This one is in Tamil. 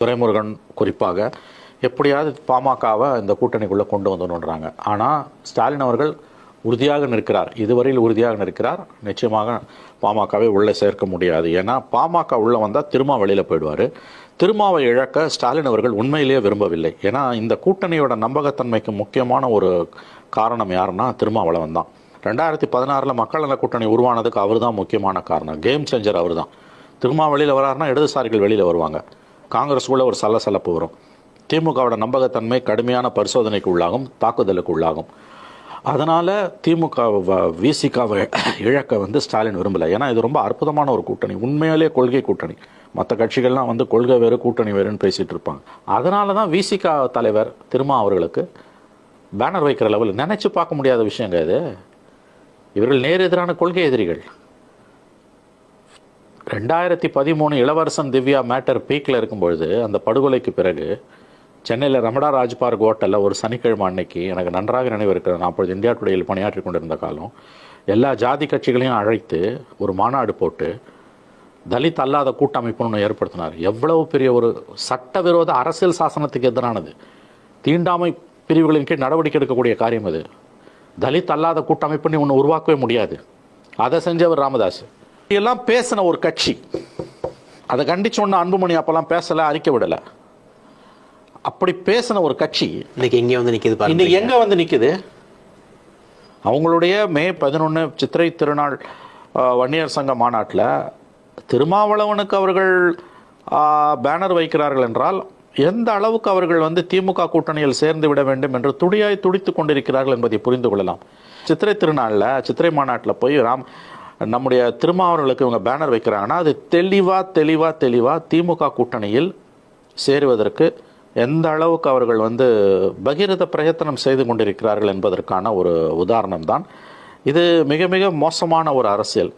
துரைமுருகன் குறிப்பாக எப்படியாவது பாமகவை இந்த கூட்டணிக்குள்ளே கொண்டு வந்துடுறாங்க. ஆனால் ஸ்டாலின் அவர்கள் உறுதியாக நிற்கிறார், இதுவரையில் உறுதியாக நிற்கிறார். நிச்சயமாக பாமகவை உள்ளே சேர்க்க முடியாது. ஏன்னா பாமக உள்ளே வந்தால் திருமா வெளியில் போயிடுவார். திருமாவை இழக்க ஸ்டாலின் அவர்கள் உண்மையிலேயே விரும்பவில்லை. ஏன்னா இந்த கூட்டணியோட நம்பகத்தன்மைக்கு முக்கியமான ஒரு காரணம் யாருன்னா திருமாவளவன் தான். 2016 மக்கள் நல கூட்டணி உருவானதுக்கு அவர் தான் முக்கியமான காரணம். கேம் சேஞ்சர் அவர் தான். திருமா வெளியில் வராருன்னா இடதுசாரிகள் வெளியில் வருவாங்க. காங்கிரஸுக்குள்ள ஒரு சலசலப்பு வரும். திமுகவோட நம்பகத்தன்மை கடுமையான பரிசோதனைக்கு உள்ளாகும், தாக்குதலுக்கு உள்ளாகும். அதனால் திமுக விசிகாவை இழக்க ஸ்டாலின் விரும்பலை. ஏன்னா இது ரொம்ப அற்புதமான ஒரு கூட்டணி, உண்மையிலேயே கொள்கை கூட்டணி. மற்ற கட்சிகள்லாம் கொள்கை வேறு கூட்டணி வேறுன்னு பேசிகிட்டு இருப்பாங்க. அதனால தான் விசிகா தலைவர் திருமா அவர்களுக்கு பேனர் வைக்கிற லெவலில் நினச்சி பார்க்க முடியாத விஷயங்க இது. இவர்கள் நேர் எதிரான கொள்கை எதிரிகள். 2013 இளவரசன் திவ்யா மேட்டர் பீக்கில் இருக்கும்பொழுது, அந்த படுகொலைக்கு பிறகு சென்னையில் ரமடா ராஜ்பார்க் ஹோட்டலில் ஒரு சனிக்கிழமை அன்னைக்கு எனக்கு நன்றாக நினைவு இருக்கிறது. நான் அப்பொழுது இந்தியா டுடேயில் பணியாற்றி கொண்டிருந்த காலம். எல்லா ஜாதி கட்சிகளையும் அழைத்து ஒரு மாநாடு போட்டு தலித் அல்லாத கூட்டமைப்புன்னு ஏற்படுத்தினார். எவ்வளவு பெரிய ஒரு சட்டவிரோத அரசியல் சாசனத்துக்கு எதிரானது, தீண்டாமை பிரிவுகளின் கீழ் நடவடிக்கை எடுக்கக்கூடிய காரியம் அது. தலித் அல்லாத கூட்டமைப்புன்னு ஒன்று உருவாக்கவே முடியாது. அதை செஞ்சவர் ராமதாஸ். எல்லாம் பேசின ஒரு கட்சி, அதை கண்டிச்சு ஒன்று அன்புமணி அப்பெல்லாம் பேசலை, அறிக்கை விடலை. அப்படி பேசின ஒரு கட்சி இன்னைக்கு எங்கே வந்து நிற்கிது? இன்னைக்கு எங்கே வந்து நிற்குது? அவங்களுடைய மே 11 சித்திரை திருநாள் வன்னியர் சங்க மாநாட்டில் திருமாவளவனுக்கு அவர்கள் பேனர் வைக்கிறார்கள் என்றால் எந்த அளவுக்கு அவர்கள் திமுக கூட்டணியில் சேர்ந்து விட வேண்டும் என்று துடியாய் துடித்து கொண்டிருக்கிறார்கள் என்பதை புரிந்து கொள்ளலாம். சித்திரை திருநாளில், சித்திரை மாநாட்டில் போய் நம்முடைய திருமாவளவனுக்கு இவங்க பேனர் வைக்கிறாங்கன்னா அது தெளிவாக திமுக கூட்டணியில் சேருவதற்கு எந்த அளவுக்கு அவர்கள் பகிரத பிரயத்தனம் செய்து கொண்டிருக்கிறார்கள் என்பதற்கான ஒரு உதாரணம் தான் இது. மிக மிக மோசமான ஒரு அரசியல்.